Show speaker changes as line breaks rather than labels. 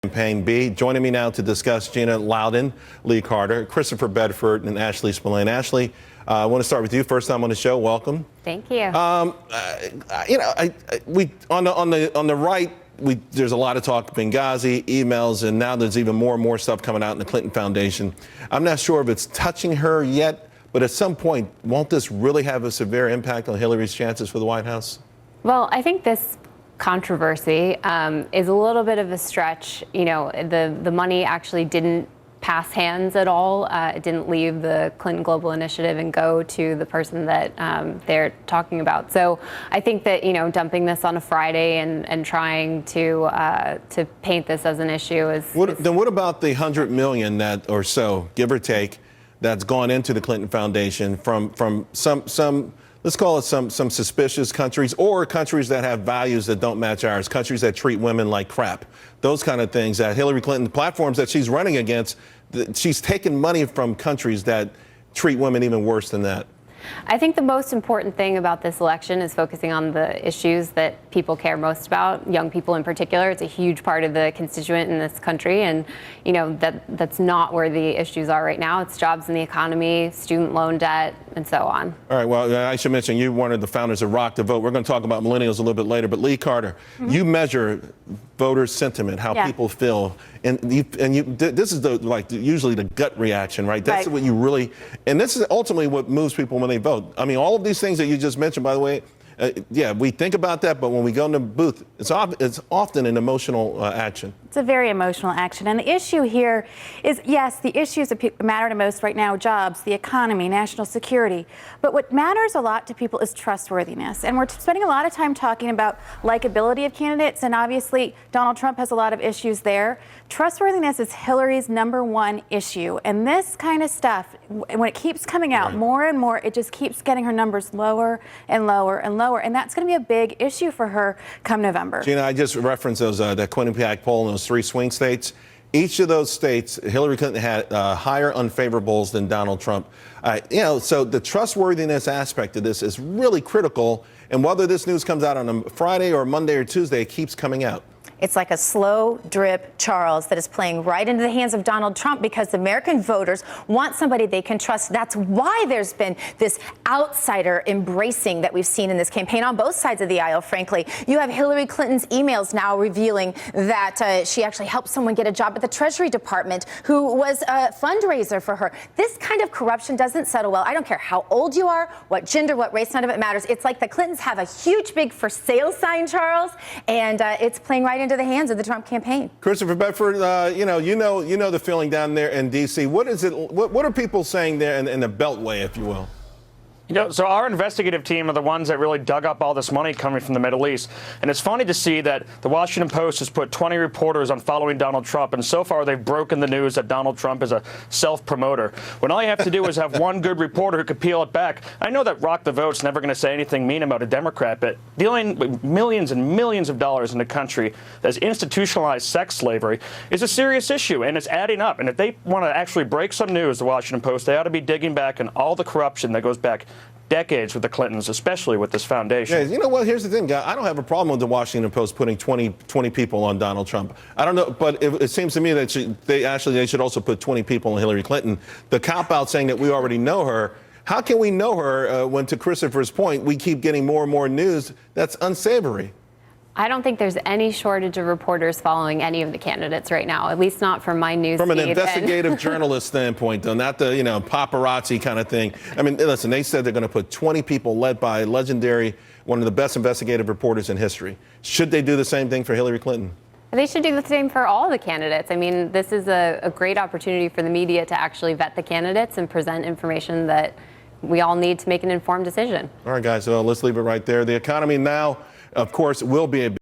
Campaign B. Joining me now to discuss, Gina Loudon, Lee Carter, Christopher Bedford, and Ashley Spillane. Ashley, I want to start with you. First time on the show. Welcome.
Thank you.
On the right, there's a lot of talk, Benghazi, emails, and now there's even more and more stuff coming out in the Clinton Foundation. I'm not sure if it's touching her yet, but at some point, won't this really have a severe impact on Hillary's chances for the White House?
Well, I think this controversy is a little bit of a stretch. You know, the money actually didn't pass hands at all. It didn't leave the Clinton Global Initiative and go to the person that they're talking about. So I think that, you know, dumping this on a Friday and trying to paint this as an issue is.
Then what about the $100 million that or so, give or take, that's gone into the Clinton Foundation from some let's call it some suspicious countries or countries that have values that don't match ours, countries that treat women like crap, those kind of things that Hillary Clinton, platforms that she's running against, she's taken money from countries that treat women even worse than that.
I think the most important thing about this election is focusing on the issues that people care most about, young people in particular. It's a huge part of the constituent in this country, and you know that's not where the issues are right now. It's jobs and the economy, student loan debt, and so on.
All right, well, I should mention you're one of the founders of Rock the Vote. We're going to talk about millennials a little bit later, but Lee Carter, you measure voter sentiment, how people feel, and this is usually the gut reaction, right? That's what you really, and this is ultimately what moves people when they vote. I mean, all of these things that you just mentioned, by the way, yeah, we think about that, but when we go in the booth, it's often an emotional action.
It's a very emotional action. And the issue here is, yes, the issues that matter to most right now, jobs, the economy, national security. But what matters a lot to people is trustworthiness. And we're spending a lot of time talking about likability of candidates. And obviously, Donald Trump has a lot of issues there. Trustworthiness is Hillary's #1 issue. And this kind of stuff, when it keeps coming out more and more, it just keeps getting her numbers lower and lower and lower. And that's going to be a big issue for her come November.
Gina, I just referenced those that Quinnipiac poll in those 3 swing states. Each of those states, Hillary Clinton had higher unfavorables than Donald Trump. You know, so the trustworthiness aspect of this is really critical. And whether this news comes out on a Friday or Monday or Tuesday, it keeps coming out.
It's like a slow drip, Charles, that is playing right into the hands of Donald Trump because the American voters want somebody they can trust. That's why there's been this outsider embracing that we've seen in this campaign on both sides of the aisle, frankly. You have Hillary Clinton's emails now revealing that she actually helped someone get a job at the Treasury Department who was a fundraiser for her. This kind of corruption doesn't settle well. I don't care how old you are, what gender, what race, none of it matters. It's like the Clintons have a huge, big for sale sign, Charles, and it's playing right into the hands of the Trump campaign.
Christopher Bedford, you know the feeling down there in D.C. What is it? What are people saying there in the Beltway, if you will?
You know, so our investigative team are the ones that really dug up all this money coming from the Middle East. And it's funny to see that the Washington Post has put 20 reporters on following Donald Trump. And so far, they've broken the news that Donald Trump is a self-promoter. When all you have to do is have one good reporter who could peel it back. I know that Rock the Vote's never going to say anything mean about a Democrat, but dealing with millions and millions of dollars in a country that's institutionalized sex slavery is a serious issue, and it's adding up. And if they want to actually break some news, the Washington Post, they ought to be digging back on all the corruption that goes back decades with the Clintons, especially with this foundation.
Yeah, you know what? Here's the thing, guy. I don't have a problem with the Washington Post putting 20 people on Donald Trump. I don't know, but it seems to me that they should also put 20 people on Hillary Clinton. The cop-out saying that we already know her. How can we know her when, to Christopher's point, we keep getting more and more news that's unsavory?
I don't think there's any shortage of reporters following any of the candidates right now, at least not from my news
From an
feed.
investigative journalist standpoint, though, not the paparazzi kind of thing. I mean, listen, they said they're going to put 20 people led by legendary, one of the best investigative reporters in history. Should they do the same thing for Hillary Clinton?
They should do the same for all the candidates. I mean, this is a great opportunity for the media to actually vet the candidates and present information that we all need to make an informed decision.
All right, guys, so let's leave it right there. The economy now, of course, will be a